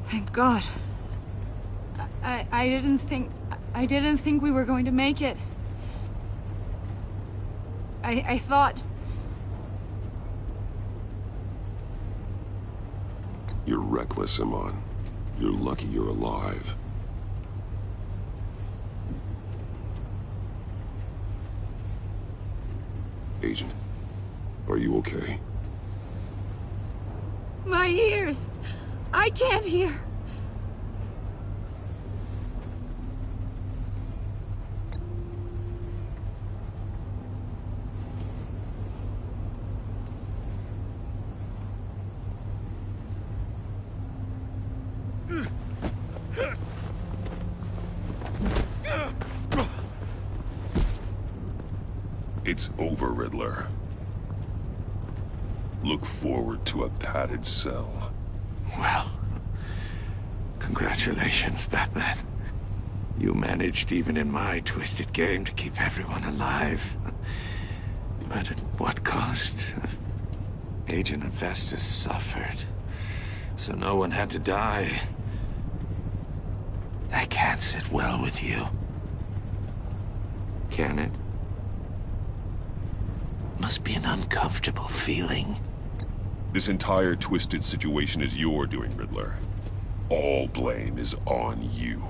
Thank God. I didn't think we were going to make it. I thought... You're reckless, Iman. You're lucky you're alive. Agent, are you okay? My ears! I can't hear! It's over, Riddler. Look forward to a padded cell. Well, congratulations, Batman. You managed, even in my twisted game, to keep everyone alive. But at what cost? Agent Hephaestus suffered, so no one had to die. That can't sit well with you. Can it? Must be an uncomfortable feeling. This entire twisted situation is your doing, Riddler. All blame is on you.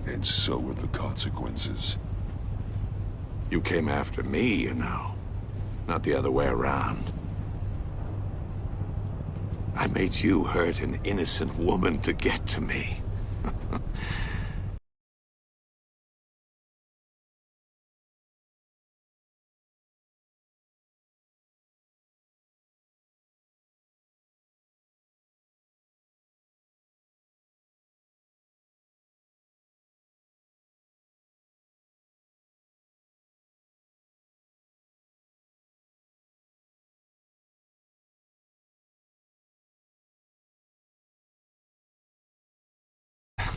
And so are the consequences. You came after me, you know. Not the other way around. I made you hurt an innocent woman to get to me.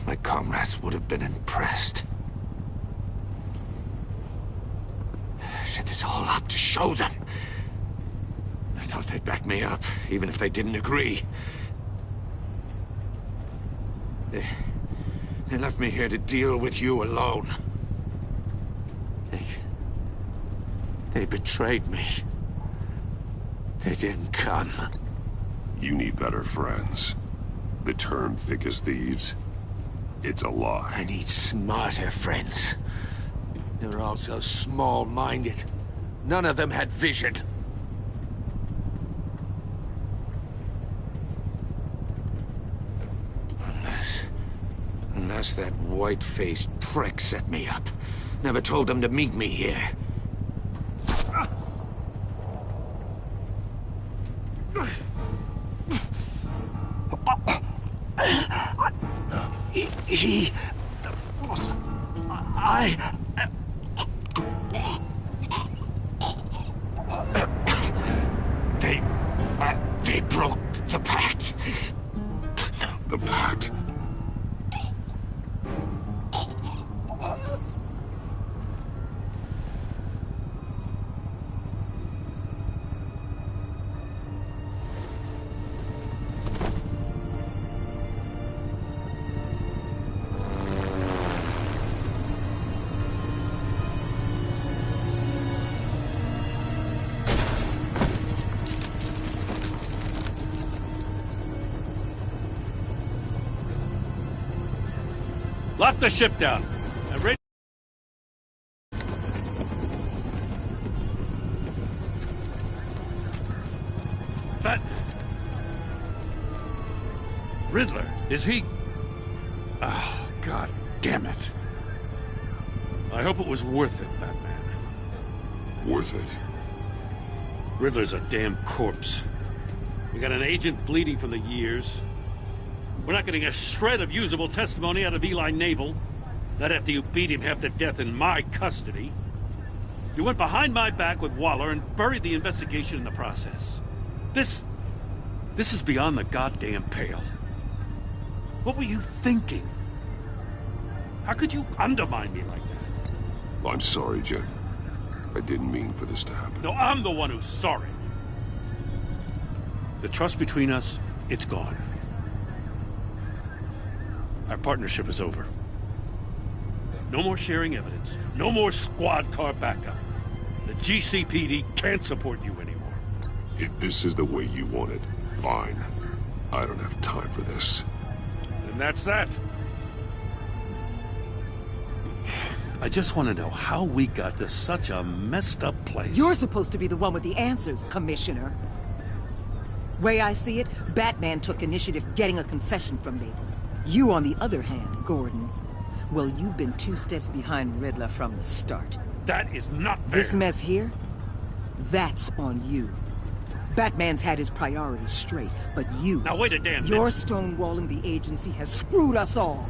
My comrades would have been impressed. I set this all up to show them. I thought they'd back me up, even if they didn't agree. They left me here to deal with you alone. They betrayed me. They didn't come. You need better friends. The term thick as thieves, it's a lie. I need smarter friends. They're all so small-minded. None of them had vision. Unless that white-faced prick set me up. Never told them to meet me here. They broke the pact. The pact? Lock the ship down. But... Riddler, is he... Oh, God damn it. I hope it was worth it, Batman. Worth it? Riddler's a damn corpse. We got an agent bleeding from the years. We're not getting a shred of usable testimony out of Eli Nabel. Not after you beat him half to death in my custody. You went behind my back with Waller and buried the investigation in the process. This is beyond the goddamn pale. What were you thinking? How could you undermine me like that? I'm sorry, Jen. I didn't mean for this to happen. No, I'm the one who's sorry. The trust between us, it's gone. Our partnership is over. No more sharing evidence. No more squad car backup. The GCPD can't support you anymore. If this is the way you want it, fine. I don't have time for this. And that's that. I just want to know how we got to such a messed up place. You're supposed to be the one with the answers, Commissioner. Way I see it, Batman took initiative getting a confession from Naval. You, on the other hand, Gordon, well, you've been 2 steps behind Riddler from the start. That is not fair. This mess here, that's on you. Batman's had his priorities straight, but you... Now wait a damn minute. Your stonewalling the agency has screwed us all.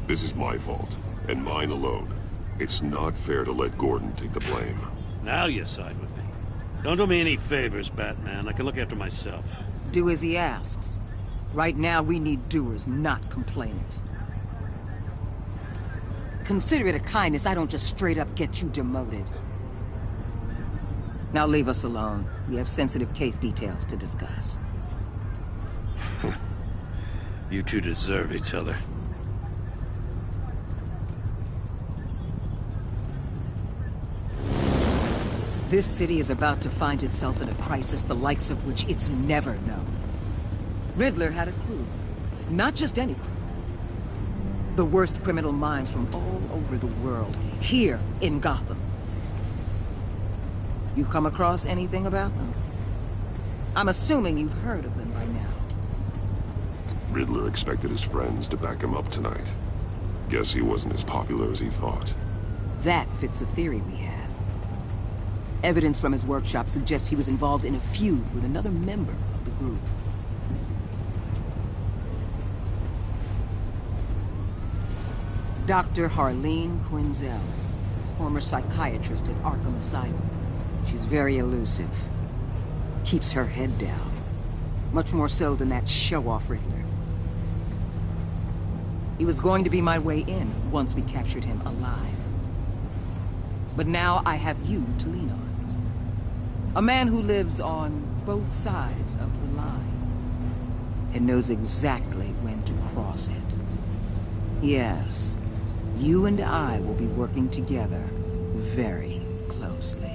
This is my fault, and mine alone. It's not fair to let Gordon take the blame. Now you side with me. Don't do me any favors, Batman. I can look after myself. Do as he asks. Right now, we need doers, not complainers. Consider it a kindness I don't just straight up get you demoted. Now leave us alone. We have sensitive case details to discuss. You two deserve each other. This city is about to find itself in a crisis the likes of which it's never known. Riddler had a crew. Not just any crew. The worst criminal minds from all over the world, here in Gotham. You come across anything about them? I'm assuming you've heard of them by now. Riddler expected his friends to back him up tonight. Guess he wasn't as popular as he thought. That fits a theory we have. Evidence from his workshop suggests he was involved in a feud with another member of the group. Dr. Harleen Quinzel, former psychiatrist at Arkham Asylum. She's very elusive. Keeps her head down. Much more so than that show-off Riddler. He was going to be my way in once we captured him alive. But now I have you to lean on. A man who lives on both sides of the line and knows exactly when to cross it. Yes, you and I will be working together very closely.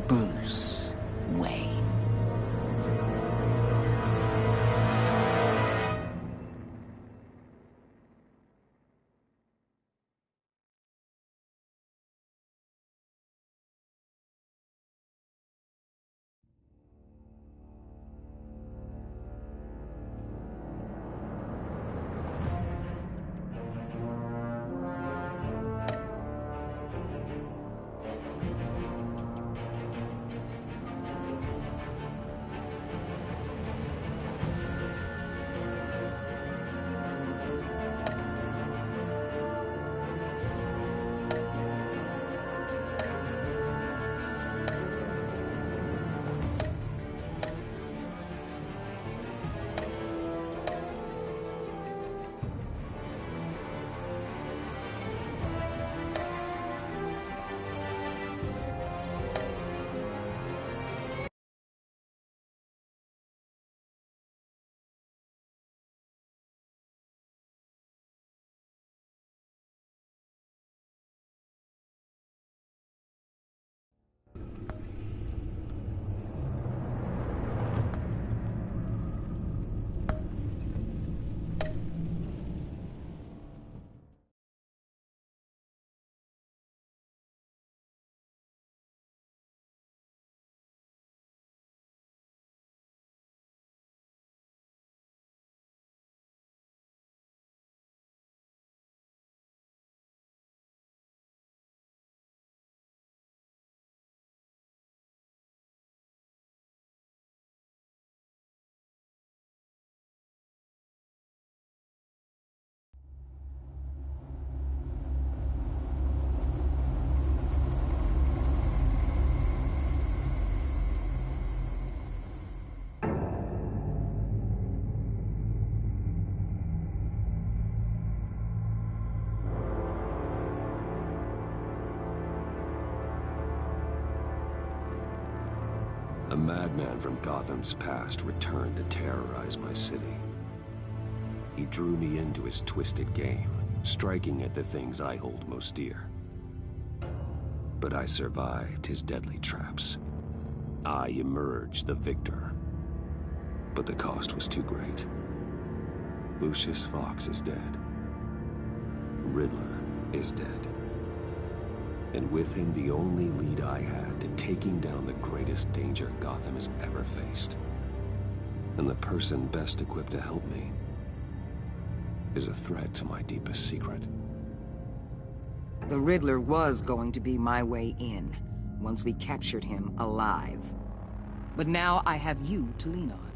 Bruce Wayne. A madman from Gotham's past returned to terrorize my city. He drew me into his twisted game, striking at the things I hold most dear. But I survived his deadly traps. I emerged the victor. But the cost was too great. Lucius Fox is dead. Riddler is dead. And with him the only lead I had to taking down the greatest danger Gotham has ever faced. And the person best equipped to help me is a threat to my deepest secret. The Riddler was going to be my way in, once we captured him alive. But now I have you to lean on.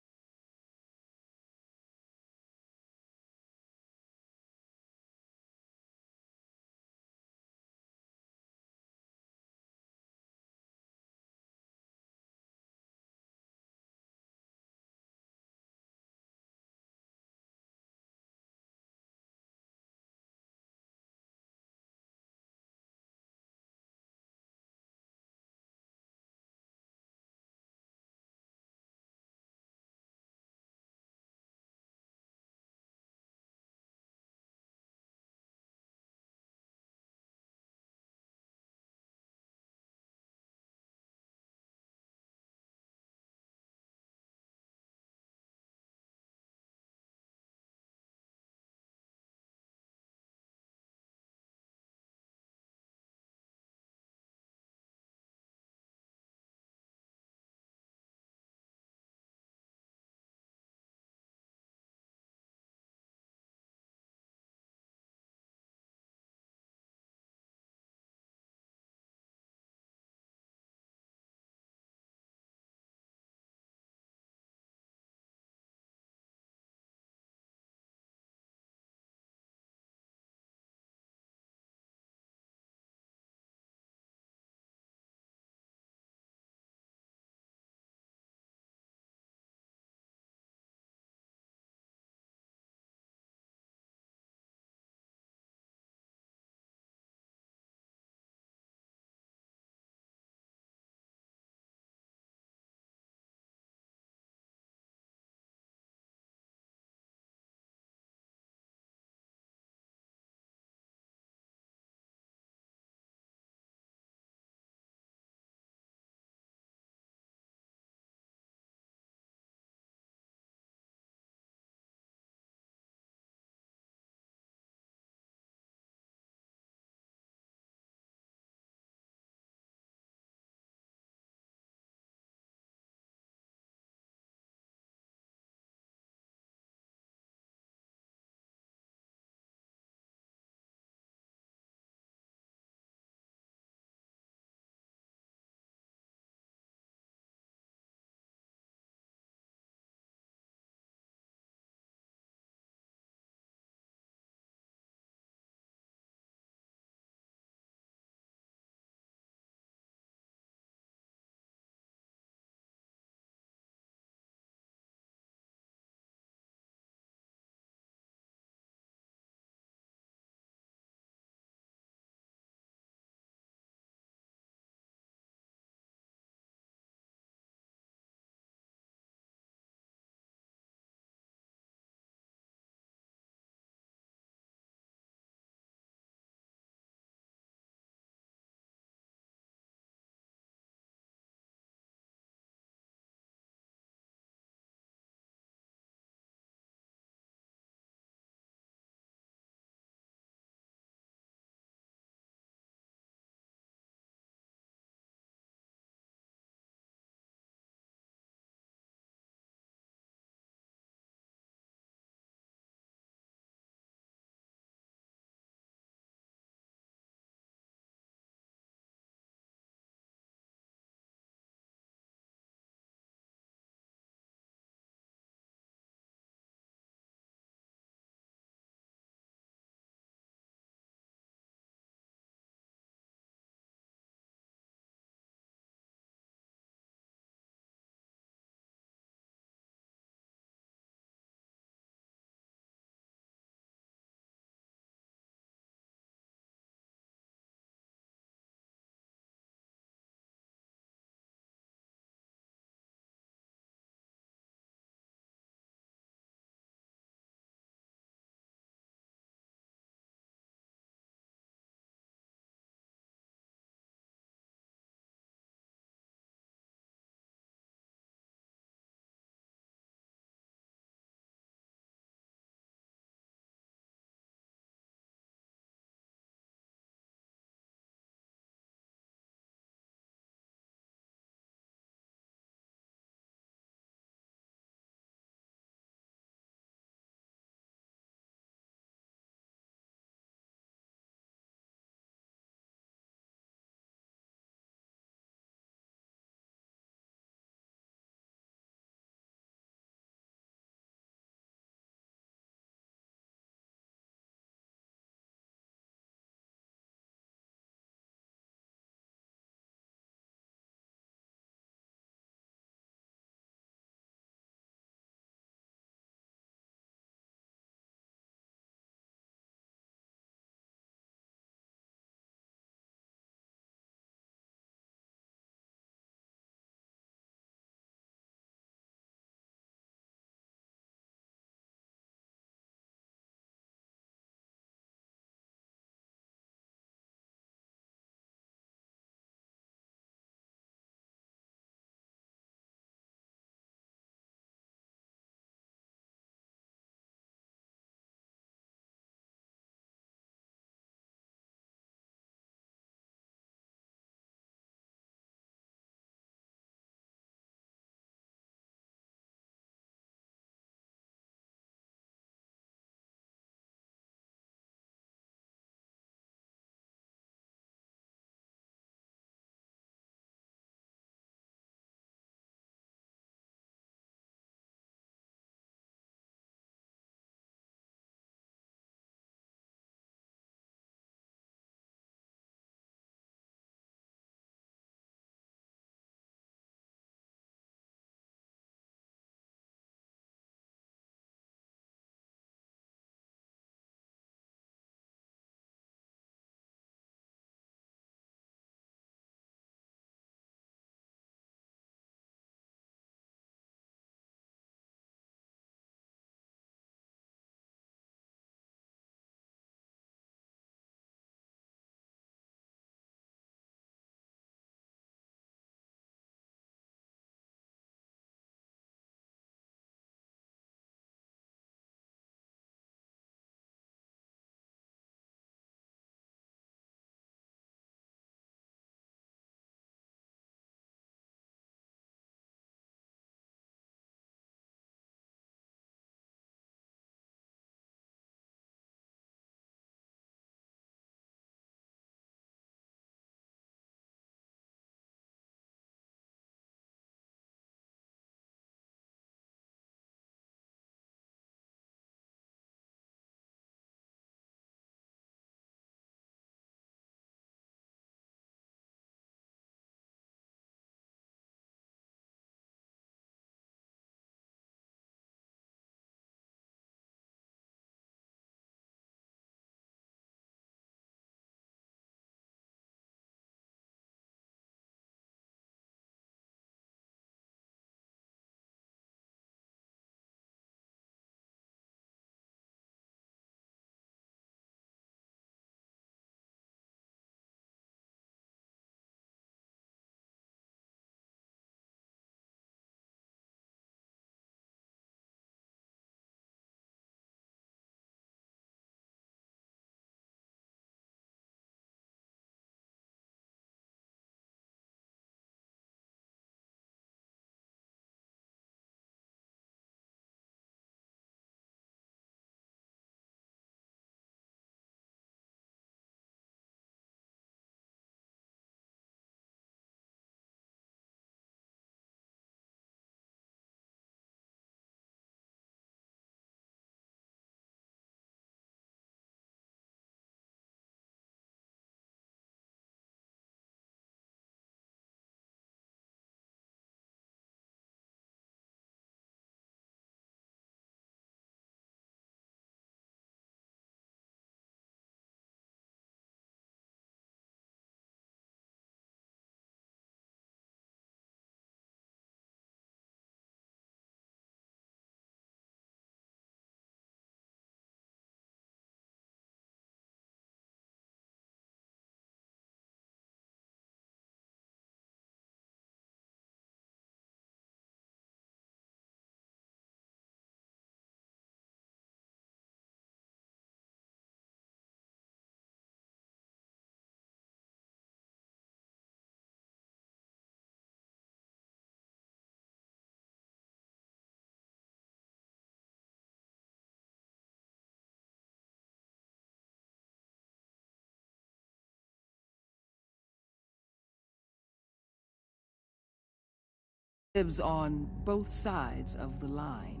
lives on both sides of the line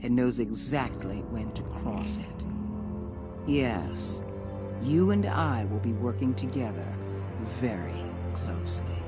and knows exactly when to cross it. Yes, you and I will be working together very closely.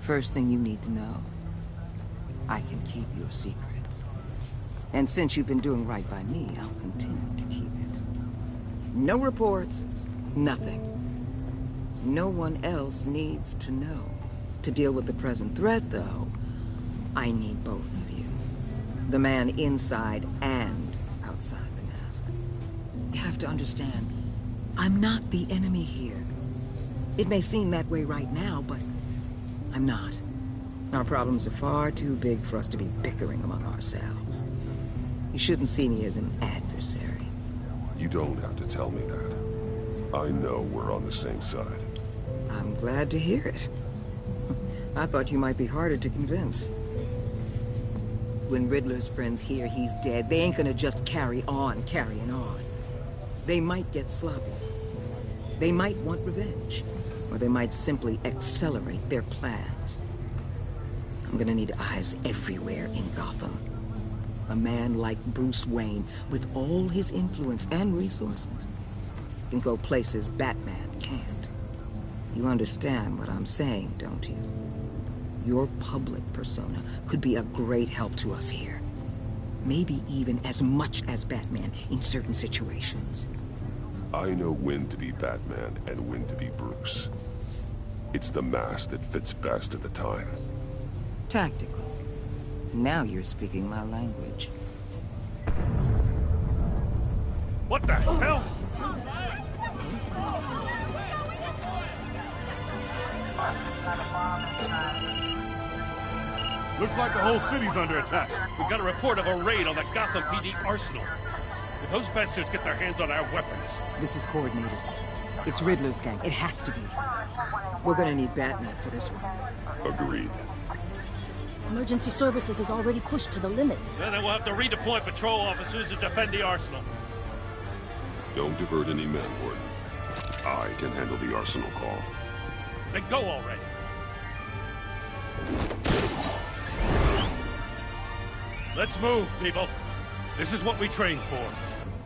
First thing you need to know, I can keep your secret. And since you've been doing right by me, I'll continue to keep it. No reports, nothing. No one else needs to know. To deal with the present threat, though, I need both of you. The man inside and outside the mask. You have to understand, I'm not the enemy here. It may seem that way right now, but I'm not. Our problems are far too big for us to be bickering among ourselves. You shouldn't see me as an adversary. You don't have to tell me that. I know we're on the same side. I'm glad to hear it. I thought you might be harder to convince. When Riddler's friends hear he's dead, they ain't gonna just carry on carrying on. They might get sloppy. They might want revenge. Or they might simply accelerate their plans. I'm gonna need eyes everywhere in Gotham. A man like Bruce Wayne, with all his influence and resources, can go places Batman can't. You understand what I'm saying, don't you? Your public persona could be a great help to us here. Maybe even as much as Batman in certain situations. I know when to be Batman and when to be Bruce. It's the mask that fits best at the time. Tactical. Now you're speaking my language. What the hell? Looks like the whole city's under attack. We've got a report of a raid on the Gotham PD arsenal. If those bastards get their hands on our weapons... This is coordinated. It's Riddler's gang. It has to be. We're gonna need Batman for this one. Agreed. Emergency services is already pushed to the limit. Yeah, then we'll have to redeploy patrol officers to defend the arsenal. Don't divert any men, Warden. I can handle the arsenal call. Then go already. Let's move, people. This is what we trained for.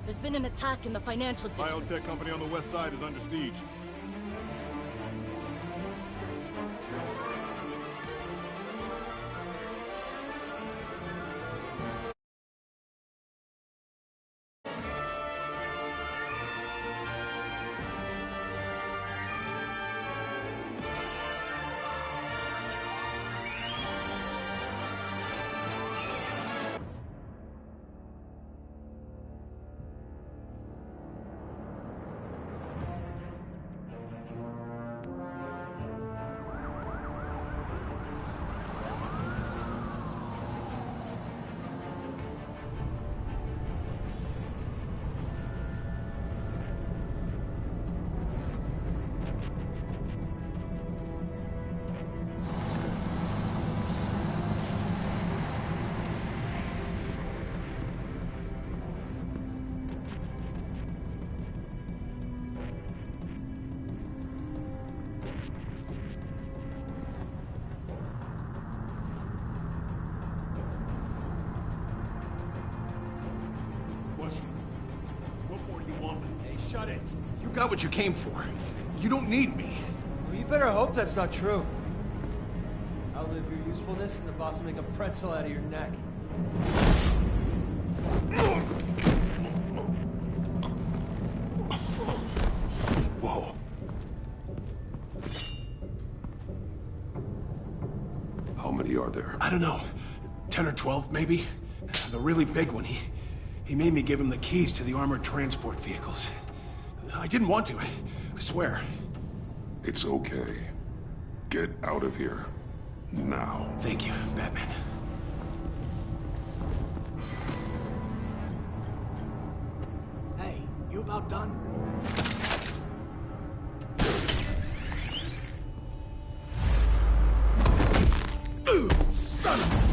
There's been an attack in the financial district. Biotech company on the west side is under siege. Shut it. You got what you came for. You don't need me. Well, you better hope that's not true. Outlive your usefulness and the boss will make a pretzel out of your neck. Whoa. How many are there? I don't know. 10 or 12, maybe? The really big one, he made me give him the keys to the armored transport vehicles. I didn't want to, I swear. It's okay. Get out of here. Now. Thank you, Batman. Hey, you about done? Son of...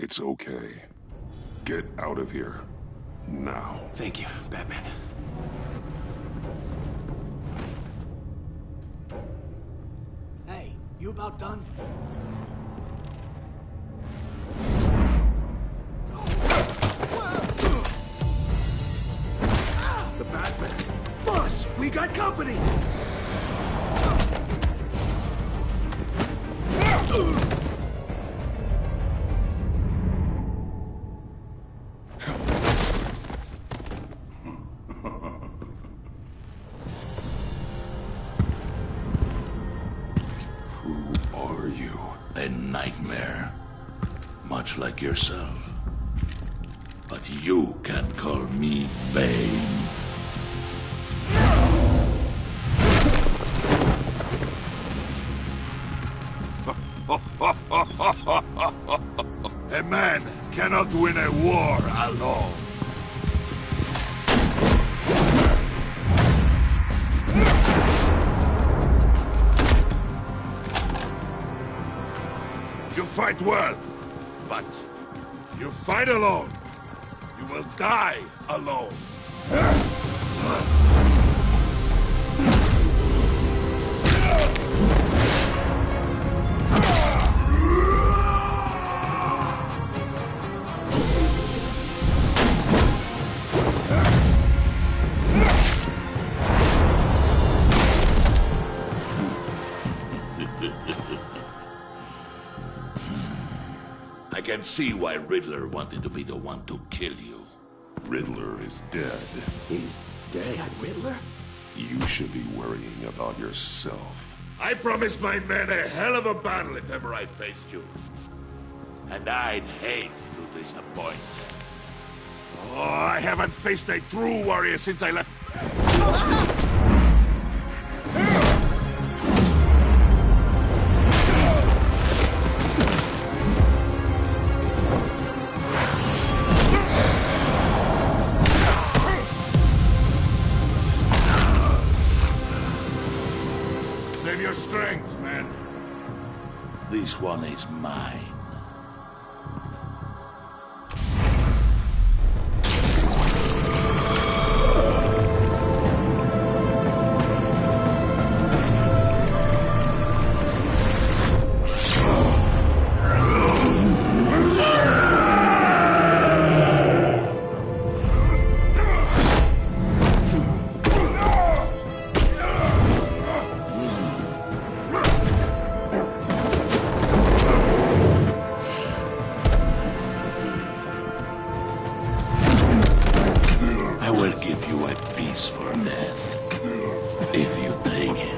It's okay. Get out of here. Now. Thank you, Batman. Hey, you about done? We got company! Who are you? A nightmare. Much like yourself. But you can call me Bane. A man cannot win a war alone. You fight well, but you fight alone. You will die alone. I can see why Riddler wanted to be the one to kill you. Riddler is dead. He's dead. That Riddler? You should be worrying about yourself. I promised my men a hell of a battle if ever I faced you. And I'd hate to disappoint. Oh, I haven't faced a true warrior since I left. Save your strength, man. This one is mine. I will give you a peaceful death, if you take it.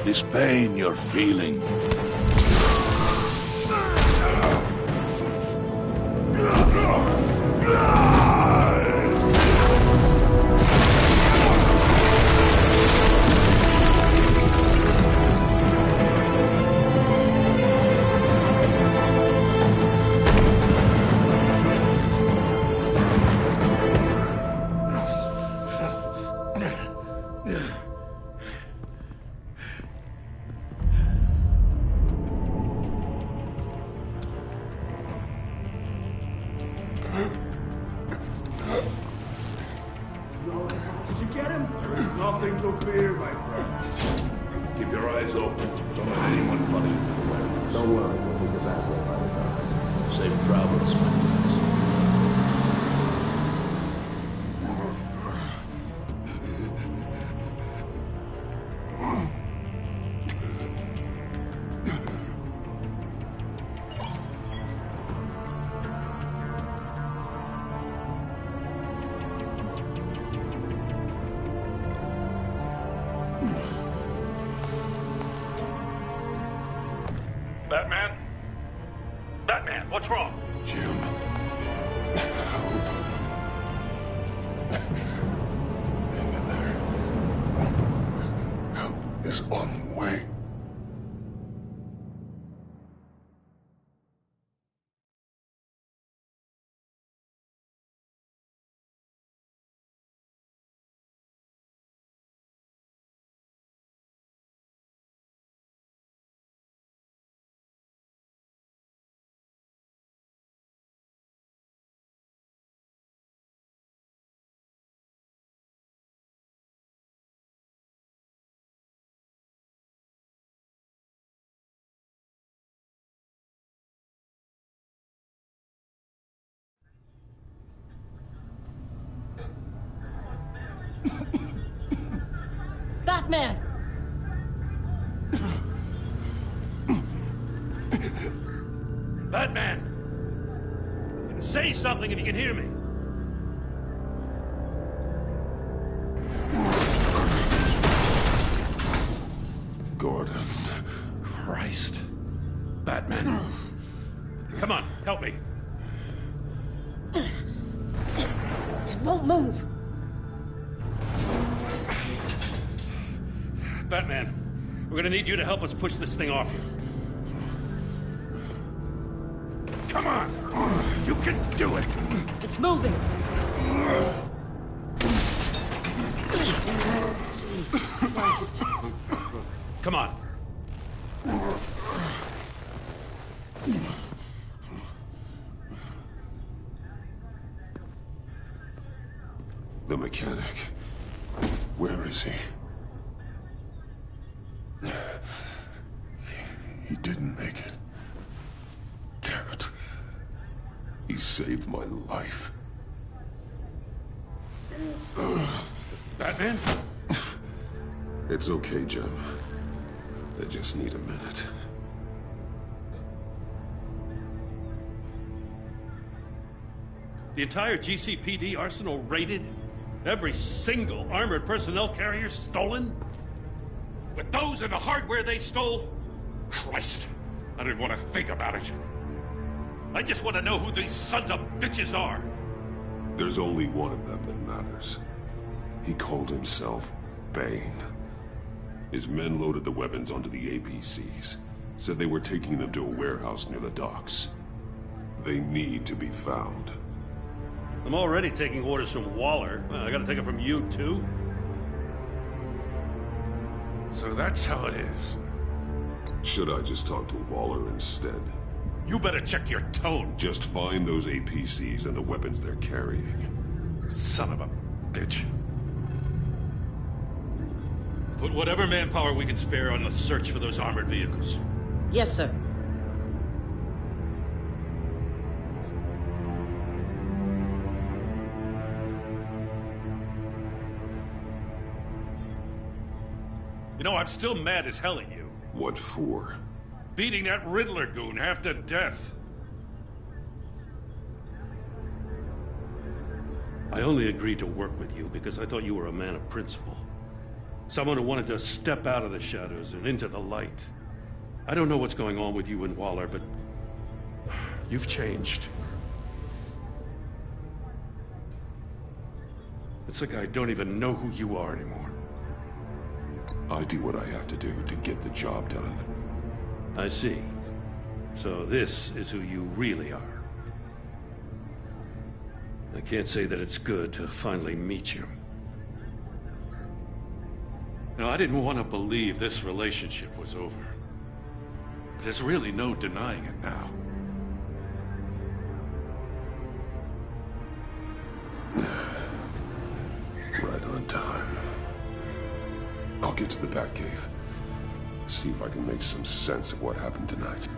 This pain you're feeling. Did you get him? There is nothing to fear, my friend. Keep your eyes open. Don't let anyone follow you to the warehouse. Don't worry, we'll take the back way by the docks. Safe travels, my friends. Batman? Batman, what's wrong? Jim. Batman! Batman! Say something if you can hear me. Gordon. Christ. Batman. Come on, help me. It won't move. Batman, we're gonna need you to help us push this thing off you. Come on! You can do it! It's moving. Jesus Christ. Come on. The mechanic. Where is he? He didn't make it. Damn it. He saved my life. Batman? It's okay, Jim. I just need a minute. The entire GCPD arsenal raided? Every single armored personnel carrier stolen? With those and the hardware they stole? Christ, I didn't want to think about it. I just want to know who these sons of bitches are. There's only one of them that matters. He called himself Bane. His men loaded the weapons onto the APCs, said they were taking them to a warehouse near the docks. They need to be found. I'm already taking orders from Waller. I gotta take it from you, too? So that's how it is. Should I just talk to Waller instead? You better check your tone. Just find those APCs and the weapons they're carrying. Son of a bitch. Put whatever manpower we can spare on the search for those armored vehicles. Yes, sir. You know, I'm still mad as hell at you. What for? Beating that Riddler goon half to death. I only agreed to work with you because I thought you were a man of principle. Someone who wanted to step out of the shadows and into the light. I don't know what's going on with you and Waller, but you've changed. It's like I don't even know who you are anymore. I do what I have to do to get the job done. I see. So this is who you really are. I can't say that it's good to finally meet you. Now, I didn't want to believe this relationship was over. But there's really no denying it now. Right on time. I'll get to the Batcave. See if I can make some sense of what happened tonight.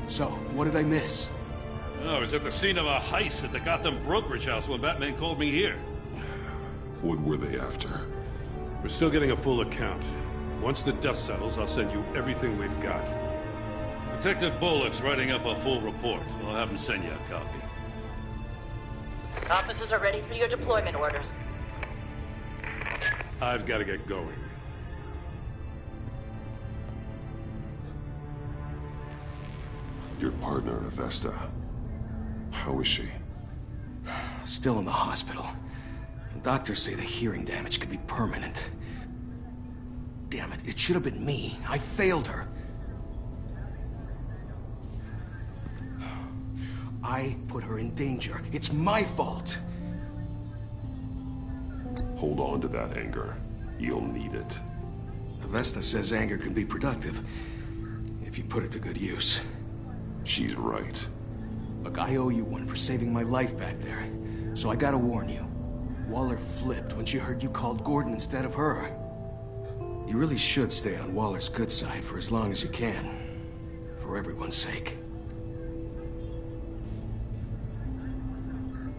So, what did I miss? I was at the scene of a heist at the Gotham brokerage house when Batman called me here. What were they after? We're still getting a full account. Once the dust settles, I'll send you everything we've got. Detective Bullock's writing up a full report. I'll have him send you a copy. Officers are ready for your deployment orders. I've got to get going. Your partner, Avesta. How is she? Still in the hospital. Doctors say the hearing damage could be permanent. Damn it, it should have been me. I failed her. I put her in danger. It's my fault. Hold on to that anger. You'll need it. Avesta says anger can be productive, if you put it to good use. She's right. Look, I owe you one for saving my life back there. So I gotta warn you. Waller flipped when she heard you called Gordon instead of her. You really should stay on Waller's good side for as long as you can. For everyone's sake.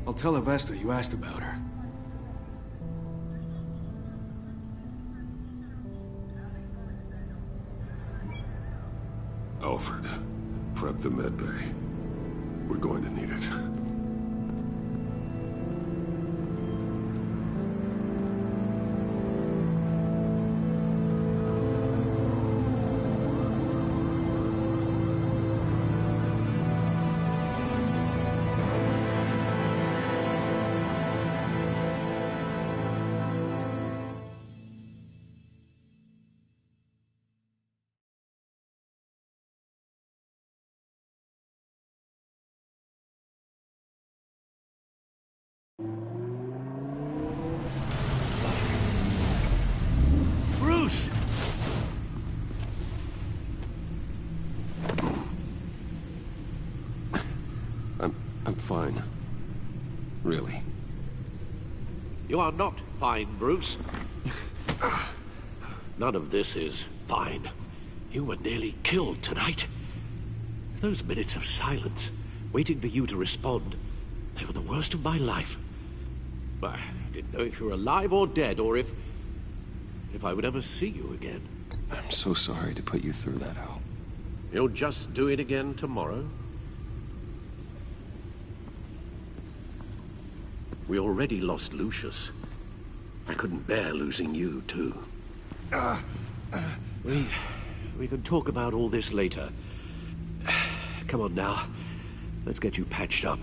I'll tell Avesta you asked about her. the med bay. We're going to need it. Bruce! I'm fine. Really. You are not fine, Bruce. None of this is fine. You were nearly killed tonight. Those minutes of silence, waiting for you to respond, they were the worst of my life. I didn't know if you were alive or dead, or if I would ever see you again. I'm so sorry to put you through that, Al. You'll just do it again tomorrow? We already lost Lucius. I couldn't bear losing you, too. We can talk about all this later. Come on now. Let's get you patched up.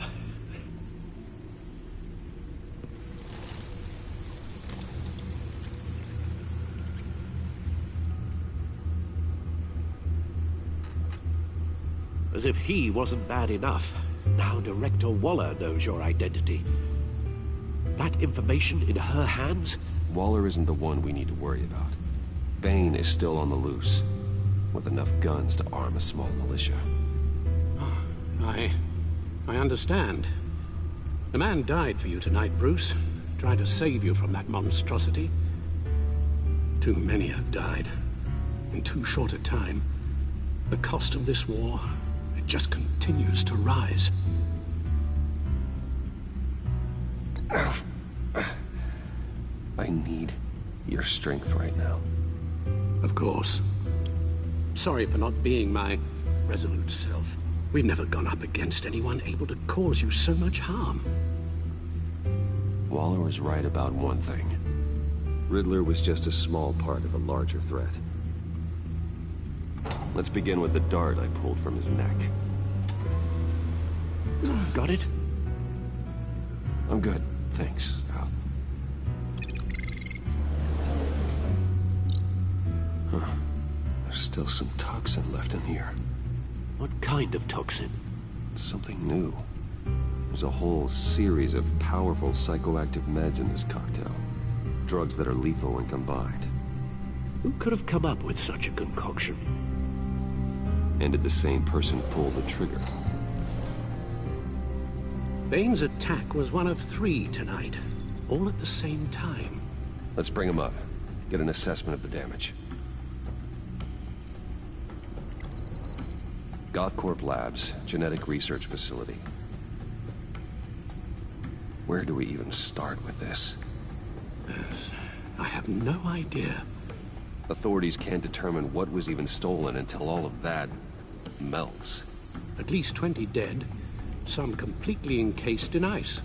As if he wasn't bad enough, now Director Waller knows your identity. That information in her hands? Waller isn't the one we need to worry about. Bane is still on the loose, with enough guns to arm a small militia. I understand. The man died for you tonight, Bruce. Tried to save you from that monstrosity. Too many have died. In too short a time. The cost of this war, it just continues to rise. I need your strength right now. Of course. Sorry for not being my resolute self. We've never gone up against anyone able to cause you so much harm. Waller was right about one thing. Riddler was just a small part of a larger threat. Let's begin with the dart I pulled from his neck. Got it? I'm good, thanks, Al. Huh. There's still some toxin left in here. What kind of toxin? Something new. There's a whole series of powerful psychoactive meds in this cocktail. Drugs that are lethal when combined. Who could have come up with such a concoction? And did the same person pull the trigger? Bane's attack was one of 3 tonight, all at the same time. Let's bring him up. Get an assessment of the damage. Gothcorp Labs, genetic research facility. Where do we even start with this? I have no idea. Authorities can't determine what was even stolen until all of that melts. At least 20 dead, some completely encased in ice.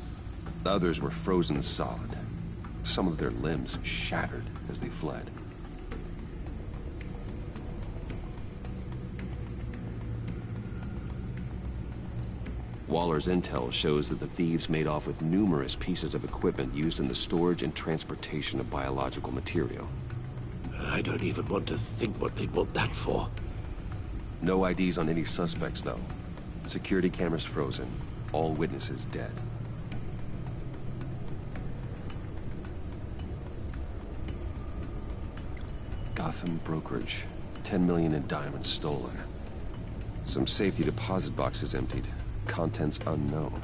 Others were frozen solid. Some of their limbs shattered as they fled. Waller's intel shows that the thieves made off with numerous pieces of equipment used in the storage and transportation of biological material. I don't even want to think what they'd want that for. No IDs on any suspects, though. Security cameras frozen. All witnesses dead. Gotham brokerage. 10 million in diamonds stolen. Some safety deposit boxes emptied. Contents unknown.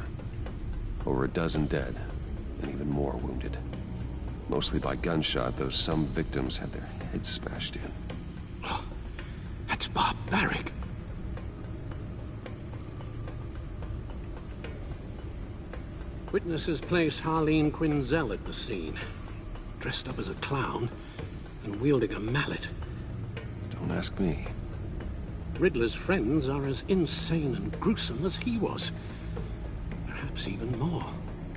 Over a dozen dead, and even more wounded. Mostly by gunshot, though some victims had their heads smashed in. Oh, that's barbaric. Witnesses place Harleen Quinzel at the scene, dressed up as a clown and wielding a mallet. Don't ask me. Riddler's friends are as insane and gruesome as he was. Perhaps even more.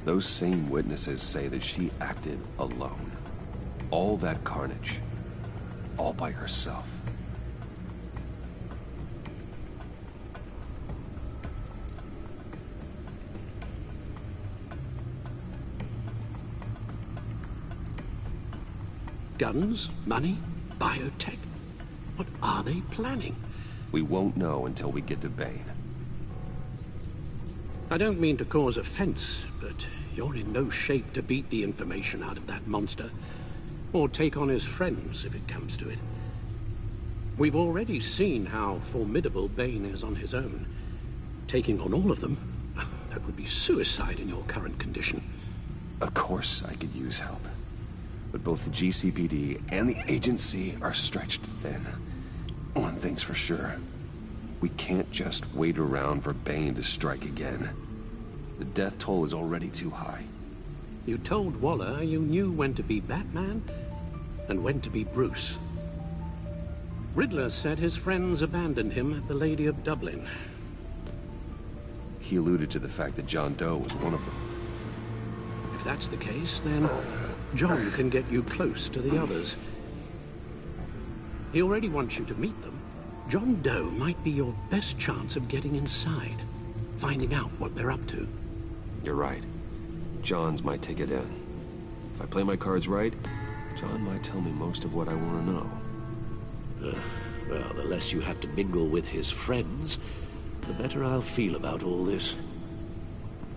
Those same witnesses say that she acted alone. All that carnage. All by herself. Guns, money, biotech. What are they planning? We won't know until we get to Bane. I don't mean to cause offense, but you're in no shape to beat the information out of that monster, or take on his friends if it comes to it. We've already seen how formidable Bane is on his own. Taking on all of them, that would be suicide in your current condition. Of course I could use help. But both the GCPD and the agency are stretched thin. One thing's for sure. We can't just wait around for Bane to strike again. The death toll is already too high. You told Waller you knew when to be Batman and when to be Bruce. Riddler said his friends abandoned him at the Lady of Dublin. He alluded to the fact that John Doe was one of them. If that's the case, then John can get you close to the others. He already wants you to meet them. John Doe might be your best chance of getting inside, finding out what they're up to. You're right. John's my ticket in. If I play my cards right, John might tell me most of what I want to know. Well, the less you have to mingle with his friends, the better I'll feel about all this.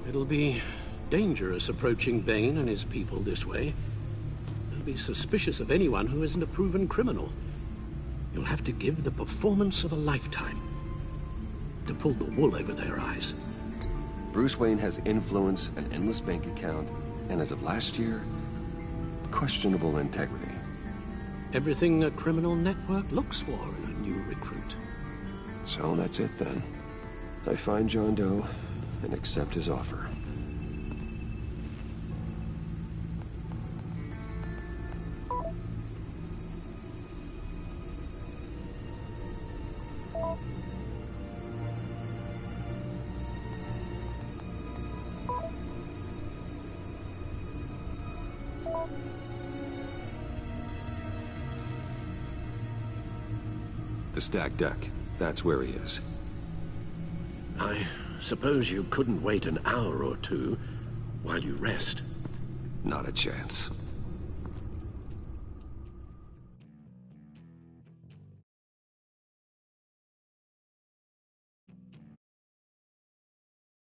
It'll be dangerous approaching Bane and his people this way. They'll be suspicious of anyone who isn't a proven criminal. You'll have to give the performance of a lifetime to pull the wool over their eyes. Bruce Wayne has influence, an endless bank account, and as of last year, questionable integrity. Everything a criminal network looks for in a new recruit. So that's it then. I find John Doe and accept his offer. The stacked deck. That's where he is. I suppose you couldn't wait an hour or two while you rest? Not a chance.